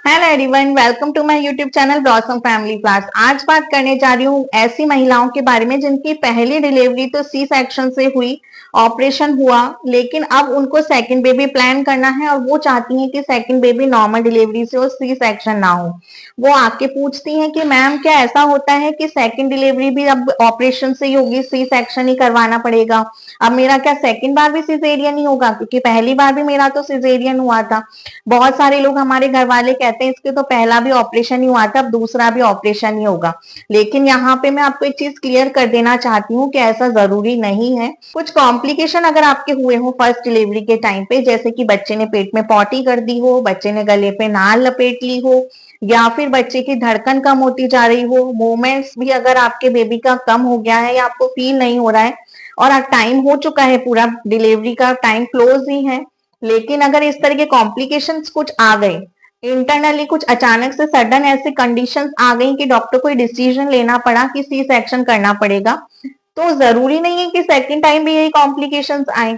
Hello everyone, welcome to my YouTube channel Blossom Family Class. आज बात करने जा रही हूँ ऐसी महिलाओं के बारे में जिनकी पहली डिलीवरी तो सी सेक्शन से हुई, ऑपरेशन हुआ, लेकिन अब उनको सेकंड बेबी प्लान करना है और वो चाहती हैं कि सेकंड बेबी नॉर्मल डिलीवरी से हो, सी सेक्शन ना हो। वो आके पूछती हैं कि मैम क्या ऐसा होता है कि सेकंड डिलीवरी भी अब ऑपरेशन से ही होगी, सी सेक्शन ही करवाना पड़ेगा? अब मेरा क्या सेकंड बार भी सिजेरियन ही होगा? क्योंकि पहली बार भी मेरा तो सिजेरियन हुआ था। बहुत सारे लोग हमारे घर वाले कहते हैं इसके तो पहला भी ऑपरेशन ही हुआ था, अब दूसरा भी ऑपरेशन ही होगा। लेकिन यहाँ पे मैं आपको एक चीज क्लियर कर देना चाहती हूँ कि ऐसा जरूरी नहीं है। कुछ कॉम्प्लिकेशन अगर आपके हुए हो फर्स्ट डिलीवरी के टाइम पे, जैसे कि बच्चे ने पेट में पॉटी कर दी हो, बच्चे ने गले पे नाल लपेट ली हो, या फिर बच्चे की धड़कन कम होती जा रही हो, मूवमेंट्स भी अगर आपके बेबी का कम हो गया है या आपको फील नहीं हो रहा है और टाइम हो चुका है, पूरा डिलीवरी का टाइम क्लोज ही है, लेकिन अगर इस तरह के कॉम्प्लिकेशंस कुछ आ गए, इंटरनली कुछ अचानक से सडन ऐसे कंडीशंस आ गई कि डॉक्टर को डिसीजन लेना पड़ा कि सी सेक्शन करना पड़ेगा, तो जरूरी नहीं है कि सेकंड टाइम भी यही कॉम्प्लिकेशंस आए।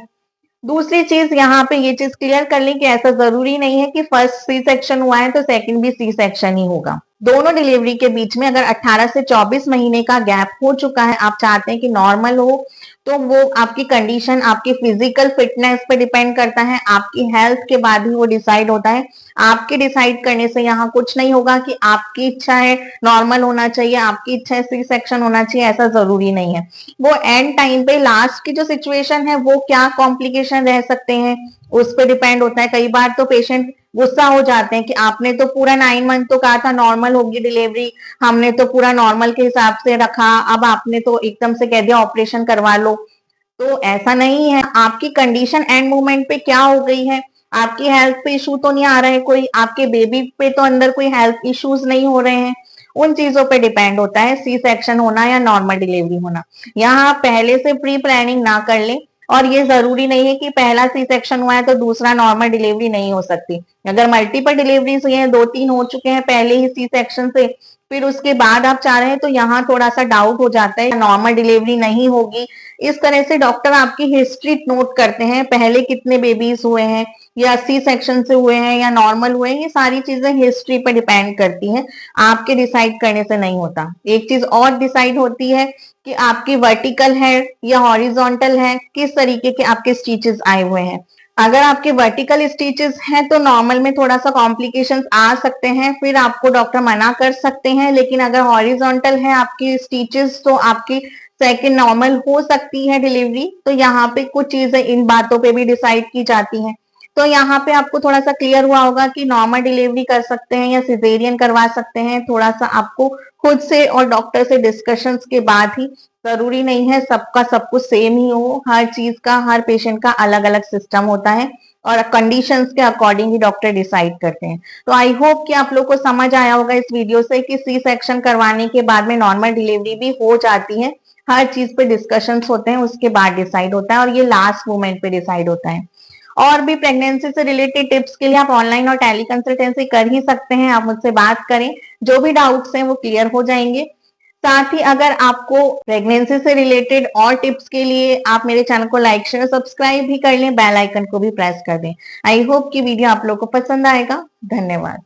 दूसरी चीज यहाँ पे ये चीज क्लियर कर लें कि ऐसा जरूरी नहीं है कि फर्स्ट सी सेक्शन हुआ है तो सेकंड भी सी सेक्शन ही होगा। दोनों डिलीवरी के बीच में अगर 18 से 24 महीने का गैप हो चुका है, आप चाहते हैं कि नॉर्मल हो, तो वो आपकी कंडीशन, आपकी फिजिकल फिटनेस पे डिपेंड करता है, आपकी हेल्थ के बाद ही वो डिसाइड होता है। आपके डिसाइड करने से यहाँ कुछ नहीं होगा कि आपकी इच्छा है नॉर्मल होना चाहिए, आपकी इच्छा है सी सेक्शन होना चाहिए, ऐसा जरूरी नहीं है। वो एंड टाइम पे लास्ट की जो सिचुएशन है वो क्या कॉम्प्लिकेशन रह सकते हैं उस पर डिपेंड होता है। कई बार तो पेशेंट गुस्सा हो जाते हैं कि आपने तो पूरा 9 मंथ तो कहा था नॉर्मल होगी डिलीवरी, हमने तो पूरा नॉर्मल के हिसाब से रखा, अब आपने तो एकदम से कह दिया ऑपरेशन करवा लो। तो ऐसा नहीं है, आपकी कंडीशन एंड मोमेंट पे क्या हो गई है, आपकी हेल्थ पे इशू तो नहीं आ रहा है कोई, आपके बेबी पे तो अंदर कोई हेल्थ इश्यूज नहीं हो रहे हैं, उन चीजों पे डिपेंड होता है सी सेक्शन होना या नॉर्मल डिलीवरी होना। यहाँ आप पहले से प्री प्लानिंग ना कर लें, और ये जरूरी नहीं है कि पहला सी सेक्शन हुआ है तो दूसरा नॉर्मल डिलीवरी नहीं हो सकती। अगर मल्टीपल डिलीवरीज हुई है, 2-3 हो चुके हैं पहले ही सी सेक्शन से, फिर उसके बाद आप चाह रहे हैं, तो यहाँ थोड़ा सा डाउट हो जाता है नॉर्मल डिलीवरी नहीं होगी। इस तरह से डॉक्टर आपकी हिस्ट्री नोट करते हैं, पहले कितने बेबीज हुए हैं, या सी सेक्शन से हुए हैं या नॉर्मल हुए हैं, ये सारी चीजें हिस्ट्री पर डिपेंड करती हैं, आपके डिसाइड करने से नहीं होता। एक चीज और डिसाइड होती है कि आपकी वर्टिकल है या हॉरिजॉन्टल है, किस तरीके के आपके स्टिचेस आए हुए हैं। अगर आपके वर्टिकल स्टिचेस हैं तो नॉर्मल में थोड़ा सा कॉम्प्लिकेशंस आ सकते हैं, फिर आपको डॉक्टर मना कर सकते हैं, लेकिन अगर हॉरिजॉन्टल है आपकी स्टिचेस तो आपकी सेकंड नॉर्मल हो सकती है डिलीवरी। तो यहाँ पे कुछ चीजें इन बातों पे भी डिसाइड की जाती हैं। तो यहाँ पे आपको थोड़ा सा क्लियर हुआ होगा कि नॉर्मल डिलीवरी कर सकते हैं या सिजेरियन करवा सकते हैं, थोड़ा सा आपको खुद से और डॉक्टर से डिस्कशंस के बाद ही। जरूरी नहीं है सबका सब कुछ सेम ही हो, हर चीज का, हर पेशेंट का अलग अलग सिस्टम होता है और कंडीशंस के अकॉर्डिंग ही डॉक्टर डिसाइड करते हैं। तो आई होप कि आप लोग को समझ आया होगा इस वीडियो से कि सी सेक्शन करवाने के बाद में नॉर्मल डिलीवरी भी हो जाती है, हर चीज पे डिस्कशंस होते हैं, उसके बाद डिसाइड होता है और ये लास्ट मोमेंट पे डिसाइड होता है। और भी प्रेगनेंसी से रिलेटेड टिप्स के लिए आप ऑनलाइन और टेली कंसल्टेंसी कर ही सकते हैं, आप मुझसे बात करें, जो भी डाउट्स हैं वो क्लियर हो जाएंगे। साथ ही अगर आपको प्रेगनेंसी से रिलेटेड और टिप्स के लिए आप मेरे चैनल को लाइक शेयर सब्सक्राइब भी कर लें, बेल आइकन को भी प्रेस कर दें। आई होप कि वीडियो आप लोग को पसंद आएगा। धन्यवाद।